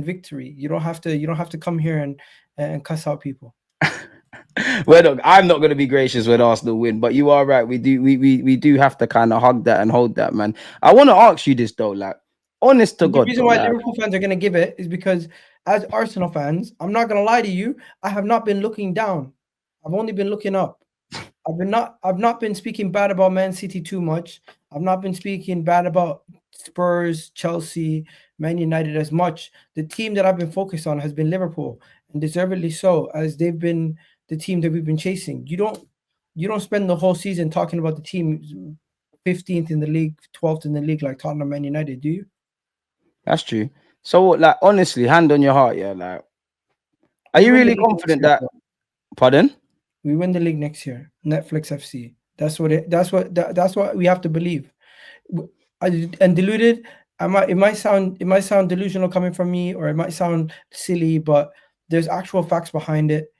victory. You don't have to come here and cuss out people. Well, look, I'm not going to be gracious when Arsenal win, but you are right. We do have to kind of hug that and hold that, man. I want to ask you this though, like, honest to The God, reason though, why like, Liverpool fans are going to give it is because, as Arsenal fans, I'm not going to lie to you, I have not been looking down. I've only been looking up. I've not been speaking bad about Man City too much. I've not been speaking bad about Spurs, Chelsea, Man United as much. The team that I've been focused on has been Liverpool, and deservedly so, as they've been the team that we've been chasing. You don't spend the whole season talking about the team 15th in the league, 12th in the league like Tottenham, Man United, do you? that's true. So, like, honestly, hand on your heart, yeah, like, are We you win the really league next confident year, that? bro. Pardon? We win the league next year. Netflix FC. That's what we have to believe. And deluded. It might sound delusional coming from me, or it might sound silly, but there's actual facts behind it.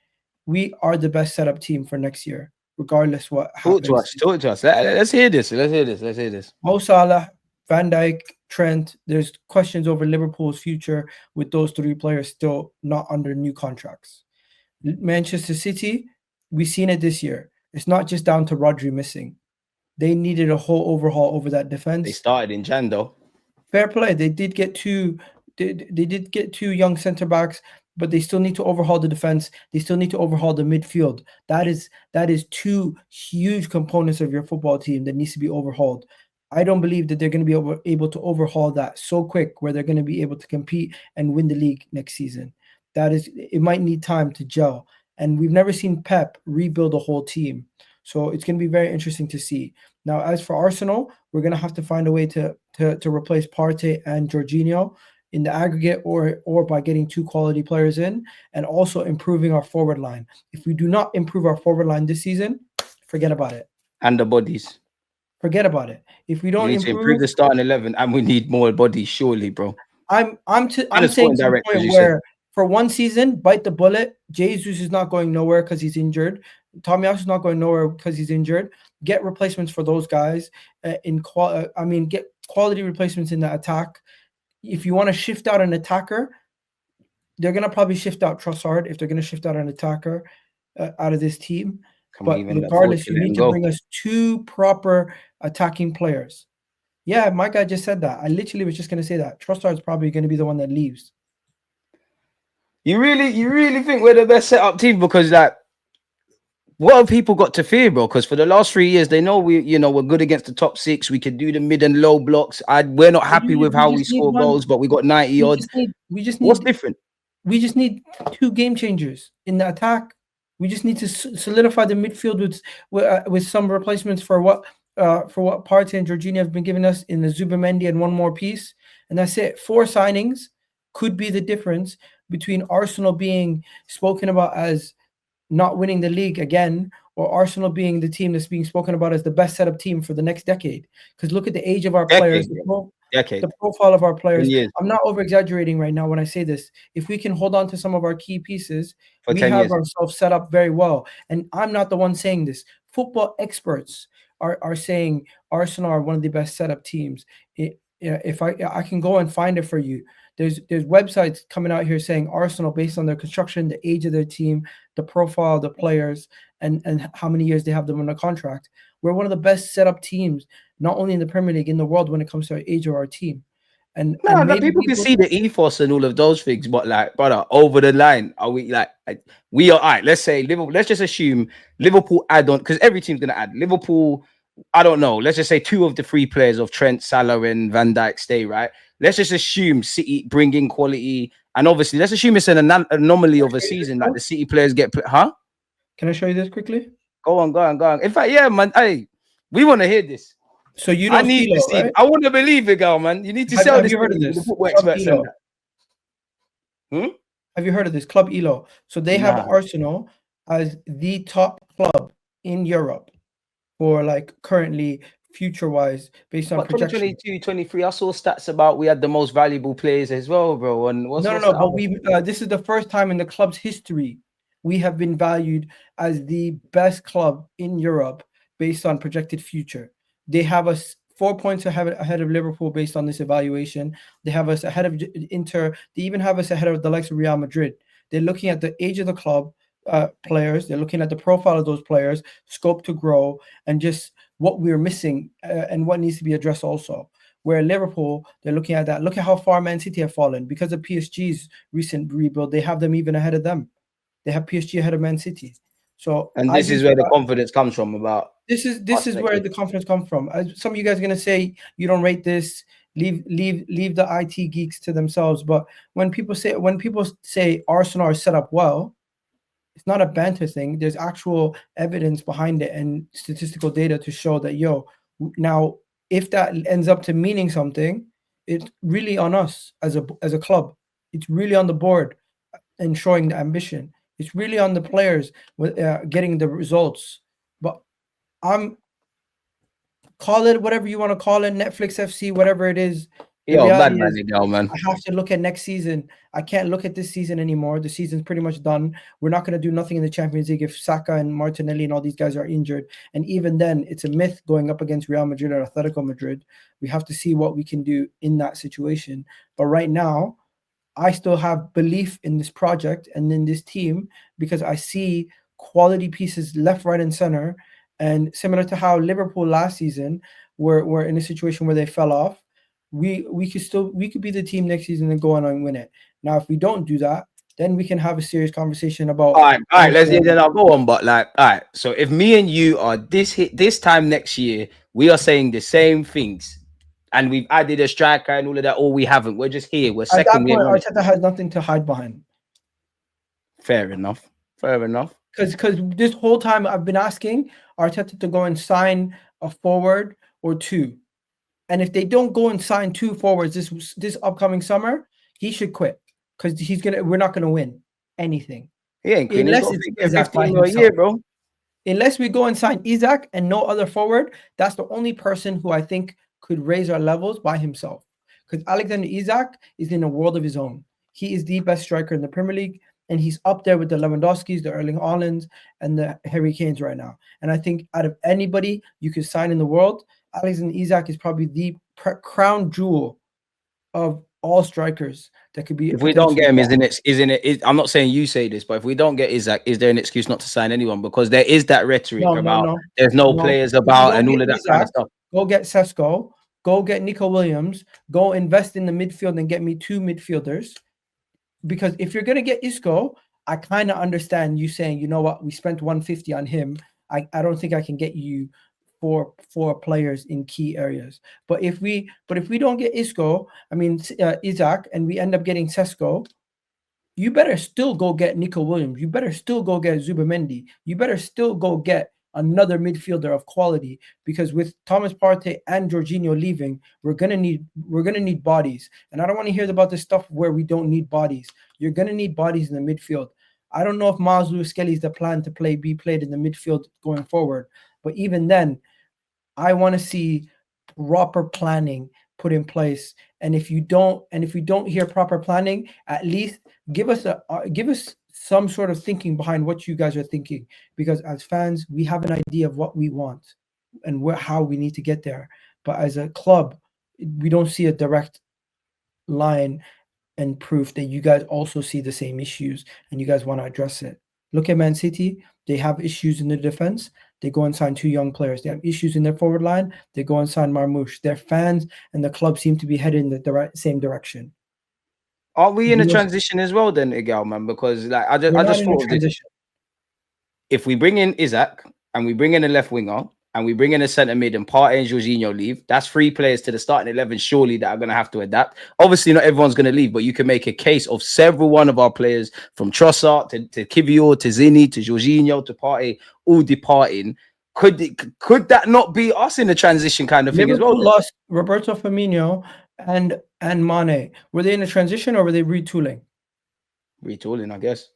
We are the best setup team for next year, regardless what Talk to happens. us. Talk to us. Let's hear this. Let's hear this. Let's hear this. Mo Salah, Van Dijk, Trent. There's questions over Liverpool's future with those three players still not under new contracts. Manchester City, we've seen it this year. It's not just down to Rodri missing. They needed a whole overhaul over that They defense. started in Jan though. Fair play. They did get two young center backs, but they still need to overhaul the defense. They still need to overhaul the midfield. That is two huge components of your football team that needs to be overhauled. I don't believe that they're going to be able to overhaul that so quick where they're going to be able to compete and win the league next season. It might need time to gel. And we've never seen Pep rebuild a whole team. So it's going to be very interesting to see. Now, as for Arsenal, we're going to have to find a way to replace Partey and Jorginho in the aggregate, or by getting two quality players in, and also improving our forward line. If we do not improve our forward line this season, forget about it. And the bodies. Forget about it. If we You don't need to improve improve, the starting 11, and we need more bodies, surely, bro. And I'm a saying sporting to the director, as point you said. where for one season, bite the bullet. Jesus is not going nowhere because he's injured. Tommy is not going nowhere because he's injured. Get replacements for those guys get quality replacements in the attack. If you want to shift out an attacker, they're gonna probably shift out Trossard if they're gonna shift out an attacker out of this team. Can we But even afford regardless, to you let him need to go? bring us two proper attacking players. Yeah, my guy just said that. I literally was just gonna say that Trossard's probably gonna be the one that leaves. You really think we're the best set up team? Because, like, what have people got to fear, bro? Because for the last 3 years, they know we're good against the top six. We can do the mid and low blocks. We're not happy with We how we just need score one. goals, but we got 90 We odds. just need. We just What's need. different? We just need two game changers in the attack. We just need to solidify the midfield with some replacements for what Partey and Jorginho have been giving us in the Zubamendi and one more piece, and that's it. Four signings could be the difference between Arsenal being spoken about as not winning the league again, or Arsenal being the team that's being spoken about as the best setup team for the next decade. Because look at the age of our players, Decade, bro. Decade. the profile of our 10 players. years. I'm not over exaggerating right now when I say this. If we can hold on to some of our key pieces, For we 10 have years. ourselves set up very well. And I'm not the one saying this. Football experts are saying Arsenal are one of the best setup teams. If I can go and find it for you, there's websites coming out here saying Arsenal, based on their construction, the age of their team, the profile of the players, and how many years they have them on a contract. We're one of the best set up teams, not only in the Premier League, in the world when it comes to our age of our team. No, And like, maybe people can people, see the ethos and all of those things, but, like, brother, over the line, are we like we are? All right, let's say Liverpool. Let's just assume Liverpool add on, because every team's gonna add. Liverpool, I don't know. Let's just say two of the three players of Trent, Salah, and Van Dijk stay. Right. Let's just assume City bring in quality, and obviously let's assume it's an anomaly of a season. Like, the City players get, huh? can I show you this quickly? Go on, go on, go on. In fact, yeah, man. Hey, we want to hear this. So you I know need to Philo, see. right? I want to believe it, girl, man. You need to Have, sell have this you to heard of me, the this? football Club experts and Elo. that. Hmm? Have you heard of this? Club Elo. So they have Nah. Arsenal as the top club in Europe for like currently future wise based on But projection. 2022, 23, I saw stats about we had the most valuable players as well, bro. And what's No, no, what's no. the But other? this is the first time in the club's history we have been valued as the best club in Europe based on projected future. They have us 4 points ahead of Liverpool based on this evaluation. They have us ahead of Inter. They even have us ahead of the likes of Real Madrid. They're looking at the age of the club players. They're looking at the profile of those players, scope to grow, and just what we're missing and what needs to be addressed also. Where Liverpool, they're looking at that. Look at how far Man City have fallen because of PSG's recent rebuild. They have them even ahead of them. They have PSG ahead of Man City. So And I this do is where the confidence comes from about this us is next where year. the confidence comes from. Some of you guys are gonna say you don't rate this. Leave the IT geeks to themselves. But when people say Arsenal are set up well, it's not a banter thing. There's actual evidence behind it and statistical data to show that now if that ends up to meaning something, it's really on us as a club. It's really on the board and showing the ambition. It's really on the players with getting the results. But I'm call it whatever you want to call it, Netflix FC, whatever it is. The Yo, reality bad man, is, Egal, man. I have to look at next season. I can't look at this season anymore. The season's pretty much done. We're not going to do nothing in the Champions League if Saka and Martinelli and all these guys are injured. And even then, it's a myth going up against Real Madrid or Atletico Madrid. We have to see what we can do in that situation. But right now, I still have belief in this project and in this team because I see quality pieces left, right, and center. And similar to how Liverpool last season were in a situation where they fell off, we could be the team next season and go on and win it. Now, if we don't do that, then we can have a serious conversation about All right, let's also. then I'll go on. But like, all right, so if me and you are this time next year, we are saying the same things, and we've added a striker and all of that, or we haven't. We're just here. We're At second. that We ain't point, on it. Arteta has nothing to hide behind. Fair enough. Fair enough. Because this whole time I've been asking Arteta to go and sign a forward or two. And if they don't go and sign 2 forwards this upcoming summer, he should quit because we're not gonna win anything He ain't quitting. He's unless got it's to get Isaac by 15 mil a year, himself. bro. Unless we go and sign Isaac and no other forward, that's the only person who I think could raise our levels by himself. Because Alexander Isaac is in a world of his own. He is the best striker in the Premier League, and he's up there with the Lewandowskis, the Erling Haalands, and the Harry Kanes right now. And I think out of anybody you could sign in the world, Alexander Isaac is probably the crown jewel of all strikers that could be If we don't potentially get him, bought. I'm not saying you say this, but if we don't get Isaac, is there an excuse not to sign anyone? Because there is that rhetoric No, no, about no, there's no no. players If you about don't and all get of that kind of Isaac, stuff. go get Sesko, go get Nico Williams, go invest in the midfield and get me 2 midfielders. Because if you're gonna get Isco, I kind of understand you saying, you know what, we spent 150 on him. I don't think I can get you four players in key areas. But if we don't get Isco, Isaac, and we end up getting Sesko, you better still go get Nico Williams. You better still go get Zubamendi. You better still go get another midfielder of quality because with Thomas Partey and Jorginho leaving, we're gonna need bodies. And I don't want to hear about this stuff where we don't need bodies. You're gonna need bodies in the midfield. I don't know if Miles Lewis-Skelly is the plan to be played in the midfield going forward, but even then, I want to see proper planning put in place. And if we don't hear proper planning, at least give us some sort of thinking behind what you guys are thinking. Because as fans, we have an idea of what we want and how we need to get there. But as a club, we don't see a direct line and proof that you guys also see the same issues and you guys want to address it. Look at Man City. They have issues in the defense. They go and sign 2 young players. They have issues in their forward line. They go and sign Marmoush. Their fans and the club seem to be headed in the same direction. Are we in a transition as well then, Egal, man? Because like We're I not just in a thought of this. transition. If we bring in Isaac and we bring in a left winger and we bring in a centre mid and Partey and Jorginho leave, that's 3 players to the starting 11 surely that are going to have to adapt. Obviously, not everyone's going to leave, but you can make a case of several one of our players from Trossard to Kivior to Zini to Jorginho to Partey all departing. Could that not be us in a transition kind of thing as well? Liverpool lost Roberto Firmino and Mane. Were they in a transition or were they retooling? Retooling, I guess.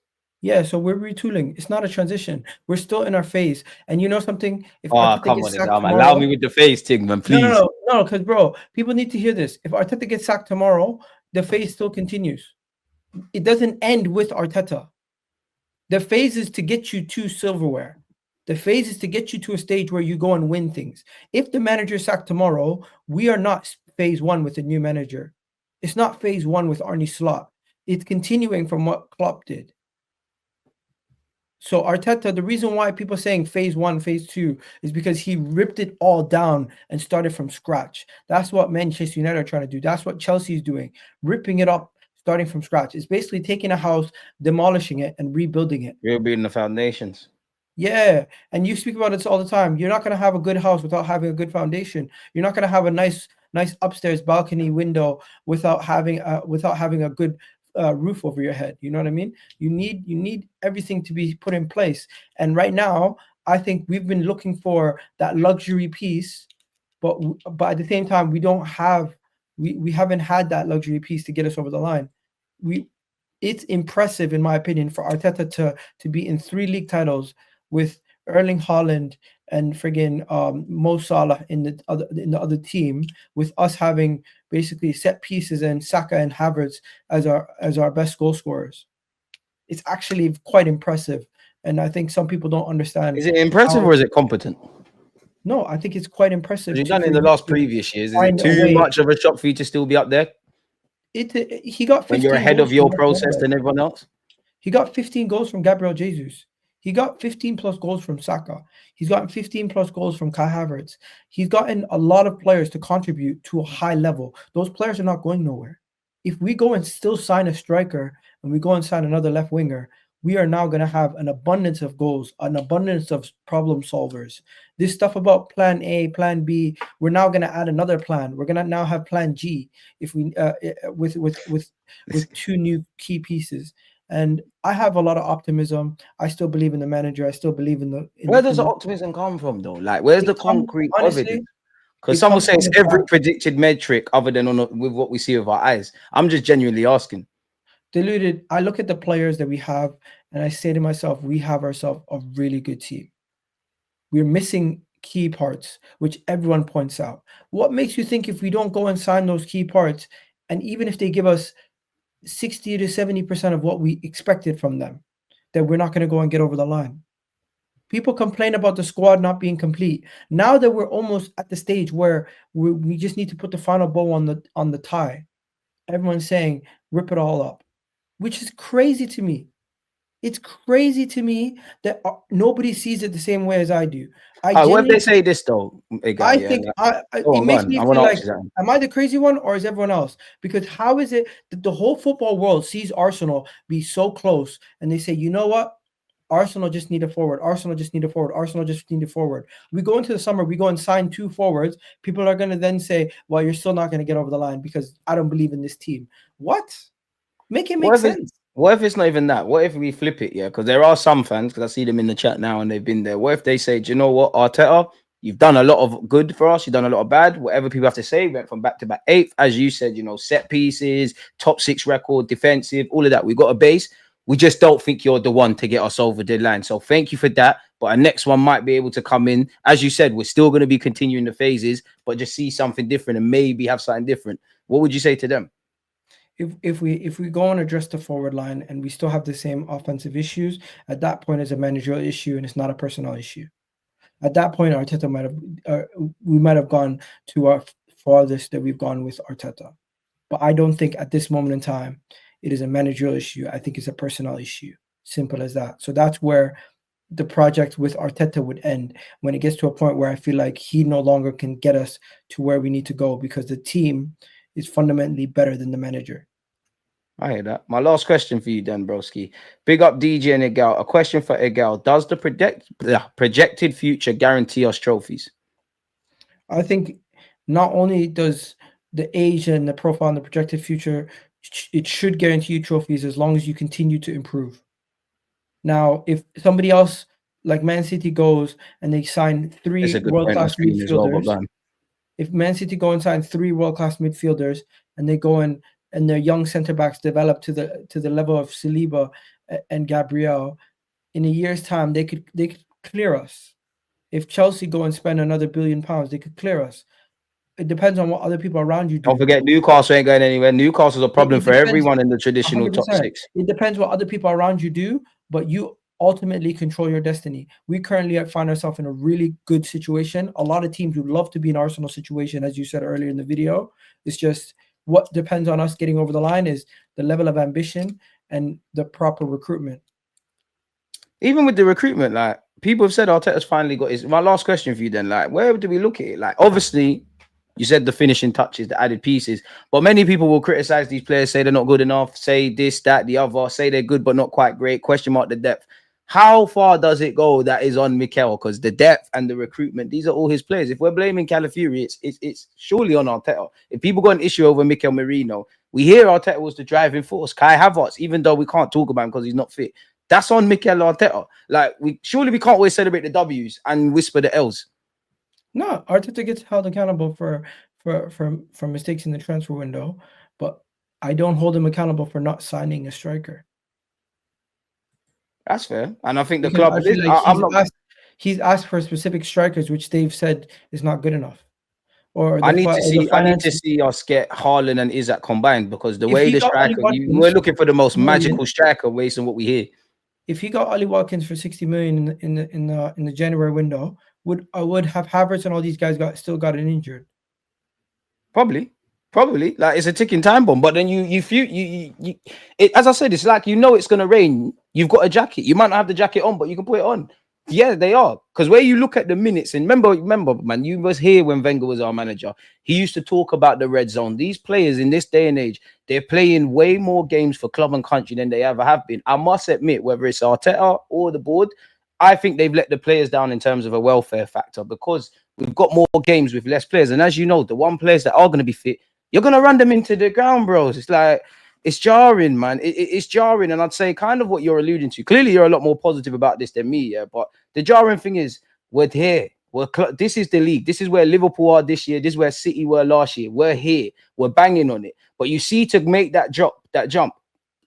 Yeah, so we're retooling. It's not a transition. We're still in our phase. And you know something? If Oh, Arteta come gets on, sacked Egal, man. Allow tomorrow, me with the face thing, man, please. no, because bro, people need to hear this. If Arteta gets sacked tomorrow, the phase still continues. It doesn't end with Arteta. The phase is to get you to silverware. The phase is to get you to a stage where you go and win things. If the manager is sacked tomorrow, we are not phase one with the new manager. It's not phase one with Arnie Slot. It's continuing from what Klopp did. So Arteta, the reason why people are saying phase one, phase two, is because he ripped it all down and started from scratch. That's what Manchester United are trying to do. That's what Chelsea is doing, ripping it up, starting from scratch. It's basically taking a house, demolishing it, and rebuilding it. Rebuilding the foundations. Yeah, and you speak about it all the time. You're not going to have a good house without having a good foundation. You're not going to have a nice upstairs balcony window without having a good roof over your head. You know what I mean? You need everything to be put in place. And right now, I think we've been looking for that luxury piece, but at the same time, we haven't had that luxury piece to get us over the line. It's impressive, in my opinion, for Arteta to be in 3 league titles with Erling Haaland and friggin' Mo Salah in the other team, with us having basically set pieces and Saka and Havertz as our best goal scorers. It's actually quite impressive, and I think some people don't understand. Is it impressive or is it competent? No, I think it's quite impressive. You've done in the last previous years. Is it find a too way. much of a shock for you to still be up there He got 15 when you're ahead goals of your from process Gabriel. than everyone else? He got 15 goals from Gabriel Jesus. He got 15 plus goals from Saka. He's gotten 15 plus goals from Kai Havertz. He's gotten a lot of players to contribute to a high level. Those players are not going nowhere. If we go and still sign a striker and we go and sign another left winger, we are now going to have an abundance of goals, an abundance of problem solvers. This stuff about plan A, plan B, we're now going to add another plan. We're going to now have plan G if we with 2 new key pieces. And I have a lot of optimism. I still believe in the manager. I still believe in the. Where does the optimism come from, though? Like, where's the concrete honestly, evidence? Because some will say it's every predicted metric other than with what we see with our eyes. I'm just genuinely asking. Deluded. I look at the players that we have, and I say to myself, we have ourselves a really good team. We're missing key parts, which everyone points out. What makes you think if we don't go and sign those key parts, and even if they give us 60 to 70% of what we expected from them, that we're not going to go and get over the line? People complain about the squad not being complete. Now that we're almost at the stage where we just need to put the final bow on the tie, everyone's saying rip it all up, which is crazy to me. It's crazy to me that nobody sees it the same way as I do. What if they say this though? I think it makes me feel like, am I the crazy one or is everyone else? Because how is it that the whole football world sees Arsenal be so close and they say, you know what? Arsenal just need a forward. Arsenal just need a forward. Arsenal just need a forward. We go into the summer, we go and sign 2 forwards. People are going to then say, well, you're still not going to get over the line because I don't believe in this team. What? Make it make sense. What if it's not even that? What if we flip it? Yeah, because there are some fans, because I see them in the chat now and they've been there. What if they say, do you know what, Arteta, you've done a lot of good for us, you've done a lot of bad, whatever people have to say, went from back to back 8th, as you said, set pieces, top 6 record, defensive, all of that. We've got a base. We just don't think you're the one to get us over the line. So thank you for that. But our next one might be able to come in. As you said, we're still going to be continuing the phases, but just see something different and maybe have something different. What would you say to them? If we go and address the forward line and we still have the same offensive issues, at that point it's a managerial issue and it's not a personnel issue. At that point, Arteta we might have gone to our farthest that we've gone with Arteta. But I don't think at this moment in time it is a managerial issue. I think it's a personnel issue. Simple as that. So that's where the project with Arteta would end, when it gets to a point where I feel like he no longer can get us to where we need to go because the team is fundamentally better than the manager. I hear that. My last question for you then, broski. Big up DJ and Egal. A question for Egal. Does the projected future guarantee us trophies? I think not only does the age and the profile and the projected future, it should guarantee you trophies as long as you continue to improve. Now, if somebody else like Man City goes and they sign 3 world-class midfielders, if Man City go and sign 3 world-class midfielders and they go and their young centre backs develop to the level of Saliba and Gabriel, in a year's time they could clear us. If Chelsea go and spend another £1 billion, they could clear us. It depends on what other people around you do. Don't forget, Newcastle ain't going anywhere. Newcastle's a problem for everyone in the traditional 100%. Top 6. It depends what other people around you do, but you ultimately control your destiny. We currently find ourselves in a really good situation. A lot of teams would love to be in Arsenal situation, as you said earlier in the video. It's just what depends on us getting over the line is the level of ambition and the proper recruitment. Even with the recruitment, like people have said Arteta's finally got his. My last question for you then, like, where do we look at it? Like, obviously, you said the finishing touches, the added pieces, but many people will criticize these players, say they're not good enough, say this, that, the other, say they're good but not quite great, question mark the depth. How far does it go that is on Mikel? Because the depth and the recruitment, these are all his players. If we're blaming Calafiori, it's surely on Arteta. If people got an issue over Mikel Merino, we hear Arteta was the driving force. Kai Havertz, even though we can't talk about him because he's not fit, that's on Mikel Arteta. Like, we can't always celebrate the W's and whisper the L's. No, Arteta gets held accountable for mistakes in the transfer window, but I don't hold him accountable for not signing a striker. That's fair, and I think the Because club. I feel like I'm not. he's asked for specific strikers, which they've said is not good enough, or I need the to finances. see us get Haaland and Isaac combined, because the If way he the got Ollie striker, we're Watkins looking for the most 60 million, magical striker based on what we hear. if he got Ollie Watkins for 60 million in the January window, would have Havertz and all these guys still gotten injured? Probably, like it's a ticking time bomb. But then as I said, it's like, it's gonna rain. You've got a jacket. You might not have the jacket on, but you can put it on. Yeah, they are. Because where you look at the minutes, and remember, man, you was here when Wenger was our manager. He used to talk about the red zone. These players in this day and age, they're playing way more games for club and country than they ever have been. I must admit, whether it's Arteta or the board, I think they've let the players down in terms of a welfare factor, because we've got more games with less players. And as you know, the one players that are going to be fit, you're going to run them into the ground, bros. It's like, it's jarring, man. It's jarring. And I'd say kind of what you're alluding to. Clearly, you're a lot more positive about this than me, yeah. But the jarring thing is, we're here. This is the league. This is where Liverpool are this year. This is where City were last year. We're here. We're banging on it. But you see, to make that jump,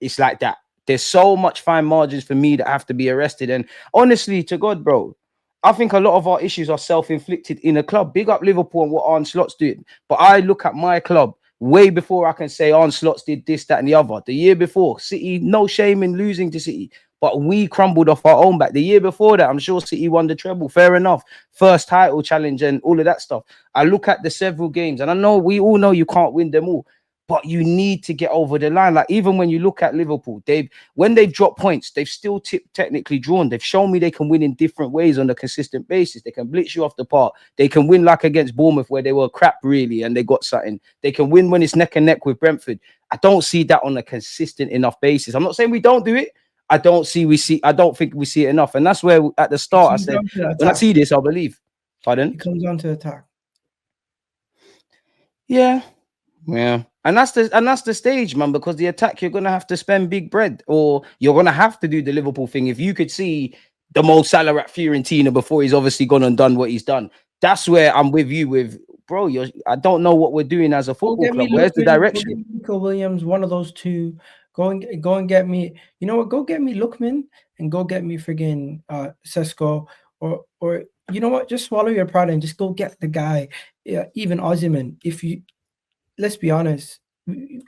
it's like that. There's so much fine margins for me that have to be arrested. And honestly, to God, bro, I think a lot of our issues are self-inflicted in a club. Big up Liverpool and what Arne Slot's doing. But I look at my club way before I can say Arne Slot's did this, that, and the other. The year before, City, no shame in losing to City, but we crumbled off our own back. The year before that, I'm sure City won the treble. Fair enough. First title challenge and all of that stuff. I look at the several games, and I know we all know you can't win them all, but you need to get over the line. Like, even when you look at Liverpool, when they've dropped points, they've still technically drawn. They've shown me they can win in different ways on a consistent basis. They can blitz you off the park. They can win like against Bournemouth, where they were crap really and they got something. They can win when it's neck and neck with Brentford. I don't see that on a consistent enough basis. I'm not saying we don't do it. I don't think we see it enough. And that's where at the start I said, when I see this, I'll believe. Pardon? It comes down to attack. Yeah. And that's the stage, man, because the attack, you're gonna have to spend big bread, or you're gonna have to do the Liverpool thing. If you could see the Mo Salah at Fiorentina before he's obviously gone and done what he's done, that's where I'm with you with, bro. I don't know what we're doing as a football club. Where's the direction? Nico Williams, one of those two. Go and get me. You know what? Go get me Lookman and go get me friggin' Sesko, or you know what? Just swallow your pride and just go get the guy. Yeah, even Osimhen. Let's be honest,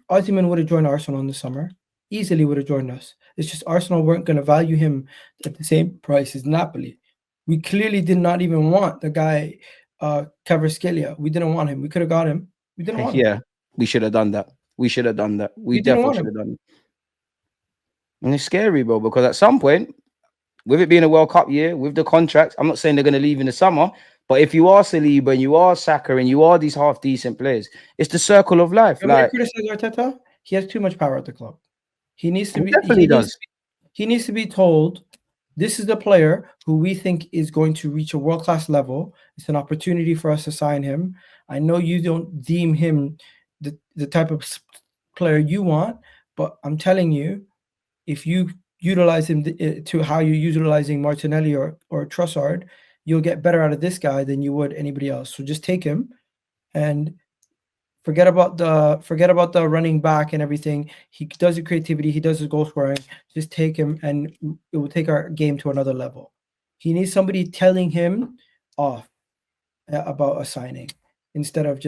Osimhen would have joined Arsenal in the summer. Easily would have joined us. It's just Arsenal weren't going to value him at the same price as Napoli. We clearly did not even want the guy, Kvaratskhelia. We didn't want him. We could have got him. We didn't want him. Yeah, we should have done that. We definitely should have done it. And it's scary, bro, because at some point, with it being a World Cup year, with the contracts, I'm not saying they're going to leave in the summer, but if you are Saliba and you are Saka and you are these half-decent players, it's the circle of life. Like, criticize Arteta, he has too much power at the club. He needs to be. He needs to be told, this is the player who we think is going to reach a world-class level. It's an opportunity for us to sign him. I know you don't deem him the type of player you want, but I'm telling you, if you utilize him to how you're utilizing Martinelli or Trossard, you'll get better out of this guy than you would anybody else. So just take him and forget about the running back and everything. He does the creativity. He does the goal scoring. Just take him, and it will take our game to another level. He needs somebody telling him off about a signing instead of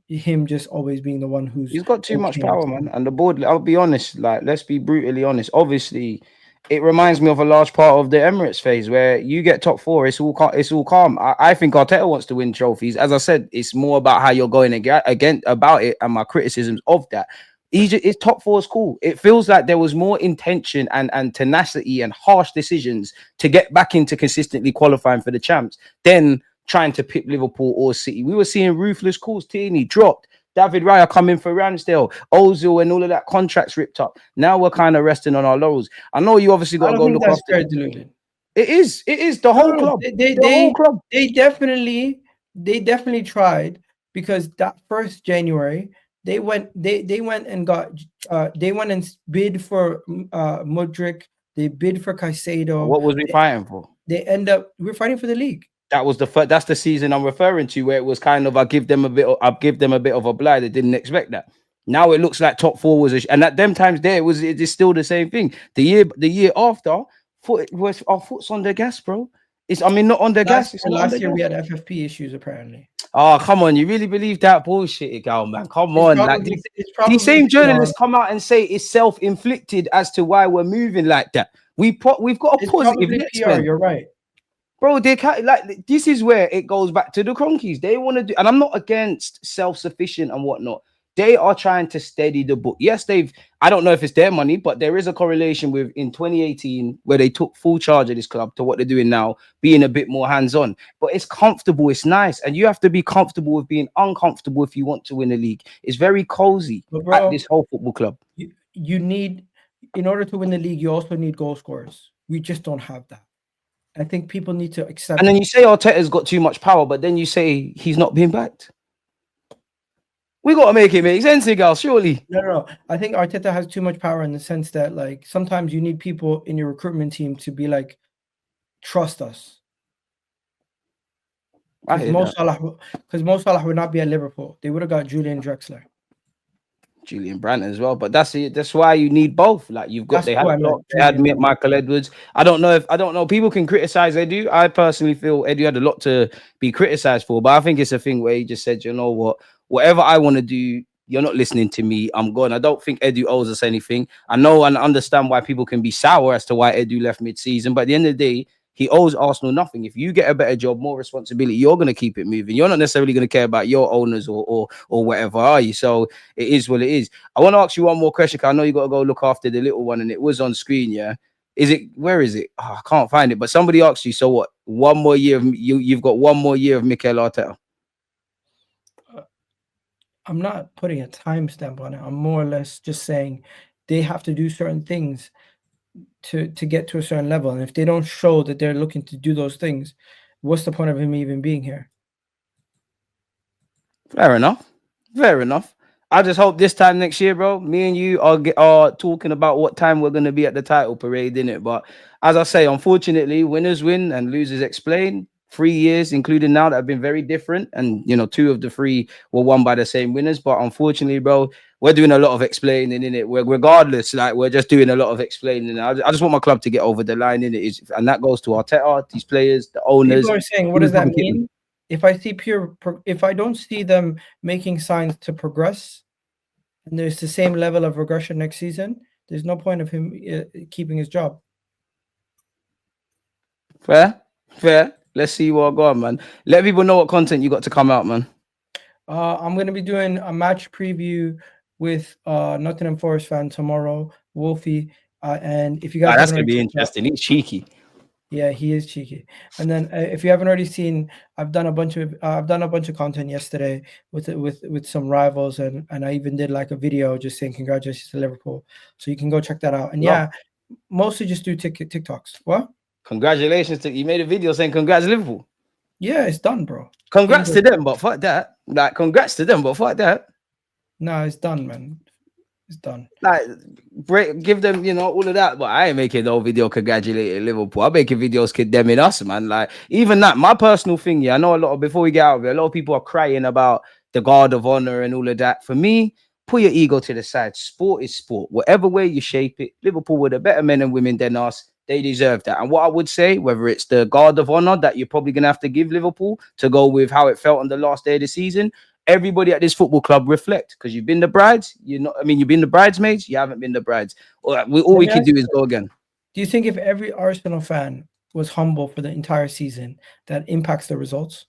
him just always being the one who's. He's got too much power, man. And the board, I'll be honest, like, let's be brutally honest. Obviously, it reminds me of a large part of the Emirates phase where you get top four, it's all calm. I think Arteta wants to win trophies. As I said, it's more about how you're going again about it and my criticisms of that. Egypt is top four is cool. It feels like there was more intention and tenacity and harsh decisions to get back into consistently qualifying for the champs than trying to pick Liverpool or City. We were seeing ruthless calls. Tierney dropped. David Raya coming for Ramsdale, Ozil, and all of that contracts ripped up. Now we're kind of resting on our laurels. I know you obviously got I to don't go think look that's after. fair, Deluded. It is. It is the No, whole no, club. The whole club. they definitely tried because that first January they went and got they went and bid for Mudryk, they bid for Caicedo, What was we fighting for? they end up we're fighting for the league. That was the first. That's the season I'm referring to, where it was kind of I give them a bit. I give them a bit of a blight. They didn't expect that. Now it looks like top four was, and at them times there it is still the same thing. The year after, was our foot's on the gas, bro. It's I mean not on the gas. It's not on the Last year we gas. had FFP issues apparently. Oh come on, you really believe that bullshit, girl, man? Come on, like It's these probably same PR. journalists come out and say it's self-inflicted as to why we're moving like that. We've got a It's positive probably next PR. man. You're right. Bro, they can't like this is where it goes back to the Cronkies. They want to do, and I'm not against self-sufficient and whatnot. They are trying to steady the book. Yes, I don't know if it's their money, but there is a correlation with in 2018 where they took full charge of this club to what they're doing now, being a bit more hands-on. But it's comfortable, it's nice, and you have to be comfortable with being uncomfortable if you want to win the league. It's very cozy But at bro, this whole football club. you need in order to win the league, you also need goal scorers. We just don't have that. I think people need to And accept. then you say Arteta's got too much power, but then you say he's not being backed. We got to make it make sense, girl, surely. No. I think Arteta has too much power in the sense that like sometimes you need people in your recruitment team to be like, trust us. I Because hear that. Mo Salah would not be at Liverpool. They would have got Julian Drexler. Julian Brandt as well, but that's it. That's why you need both. Like you've got, That's they had who I a lot. meant. They had Julian. Michael Edwards. I don't know. People can criticize Edu. I personally feel Edu had a lot to be criticized for, but I think it's a thing where he just said, you know what, whatever I want to do, you're not listening to me. I'm gone. I don't think Edu owes us anything. I know and understand why people can be sour as to why Edu left mid-season, but at the end of the day, he owes Arsenal nothing. If you get a better job, more responsibility, you're going to keep it moving. You're not necessarily going to care about your owners or whatever, are you? So it is what it is. I want to ask you one more question, because I know you got to go look after the little one, and it was on screen. Yeah, where is it? Oh, I can't find it. But somebody asked you. So what? One more year of you've got one more year of Mikel Arteta. I'm not putting a timestamp on it. I'm more or less just saying they have to do certain things to get to a certain level, and if they don't show that they're looking to do those things, what's the point of him even being here? Fair enough. Fair enough. I just hope this time next year, bro, me and you are talking about what time we're gonna be at the title parade, innit? But as I say, unfortunately, winners win and losers explain. 3 years, including now, that have been very different, and two of the three were won by the same winners. But unfortunately, bro, we're doing a lot of explaining in it. We're regardless, like we're just doing a lot of explaining. I just want my club to get over the line in it, and that goes to Arteta, these players, the owners. People are saying, what does that mean? If I don't see them making signs to progress, and there's the same level of regression next season, there's no point of him keeping his job. Fair. Let's see what I got, man. Let people know what content you got to come out, man. I'm gonna be doing a match preview with Nottingham Forest fan tomorrow, Wolfie. And if you guys That's haven't gonna be already interesting. He's cheeky. Yeah, he is cheeky. And then if you haven't already seen, I've done a bunch of content yesterday with some rivals, and I even did like a video just saying congratulations to Liverpool. So you can go check that out. And yeah, mostly just do TikToks. What? Congratulations to you. Made a video saying congrats Liverpool. Yeah, it's done, bro. Congrats to them, but fuck that. Like congrats to them, but fuck that. No, it's done, man. It's done. Like give them, all of that. But I ain't making no video congratulating Liverpool. I'm making videos condemning us, man. Like even that, my personal thing. Yeah, I know before we get out of it, a lot of people are crying about the guard of honor and all of that. For me, put your ego to the side. Sport is sport. Whatever way you shape it, Liverpool were the better men and women than us. They deserve that. And what I would say, whether it's the guard of honor that you're probably going to have to give Liverpool to go with how it felt on the last day of the season, everybody at this football club reflect, because you've been the brides. You've been the bridesmaids. You haven't been the brides. All we can do is go again. Do you think if every Arsenal fan was humble for the entire season, that impacts the results?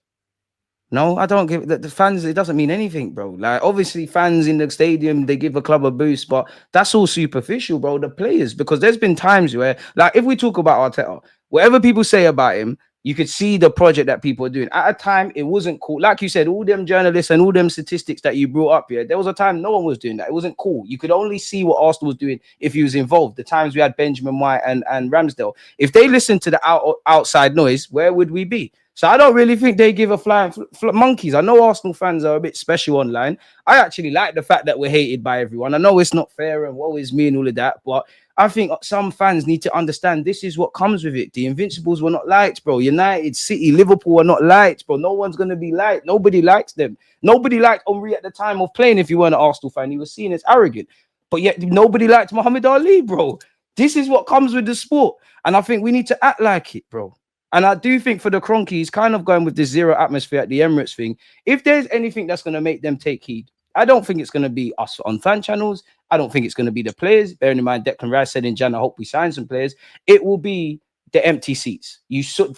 No, I don't give the fans. It doesn't mean anything, bro. Like, obviously, fans in the stadium, they give a club a boost, but that's all superficial, bro. The players, because there's been times where, like, if we talk about Arteta, whatever people say about him, you could see the project that people are doing. At a time, it wasn't cool. Like you said, all them journalists and all them statistics that you brought up here, there was a time no one was doing that. It wasn't cool. You could only see what Arsenal was doing if he was involved. The times we had Benjamin White and Ramsdale. If they listened to the outside noise, where would we be? So I don't really think they give a flying monkeys. I know Arsenal fans are a bit special online. I actually like the fact that we're hated by everyone. I know it's not fair and woe is me and all of that, but I think some fans need to understand this is what comes with it. The Invincibles were not liked, bro. United, City, Liverpool were not liked, bro. No one's going to be liked. Nobody likes them. Nobody liked Henry at the time of playing if you weren't an Arsenal fan. He was seen as arrogant. But yet nobody liked Muhammad Ali, bro. This is what comes with the sport. And I think we need to act like it, bro. And I do think for the Cronkies, kind of going with the zero atmosphere at the Emirates thing, if there's anything that's going to make them take heed, I don't think it's going to be us on fan channels. I don't think it's going to be the players. Bearing in mind, Declan Rice said in Jan, I hope we sign some players. It will be the empty seats.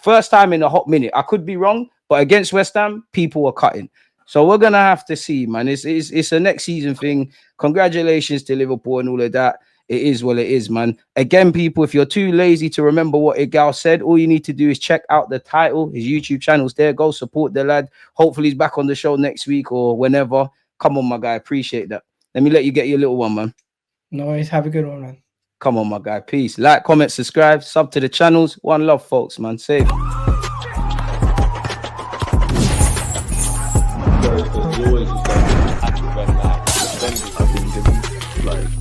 First time in a hot minute. I could be wrong, but against West Ham, people are cutting. So we're going to have to see, man. It's a next season thing. Congratulations to Liverpool and all of that. It is what it is, man. Again, people, if you're too lazy to remember what Egal said, all you need to do is check out the title. His YouTube channel's there. Go support the lad. Hopefully he's back on the show next week or whenever. Come on, my guy. Appreciate that. Let me let you get your little one, man. No worries. Have a good one, man. Come on, my guy. Peace. Like, comment, subscribe, sub to the channels. One love, folks, man. Safe. Always just like,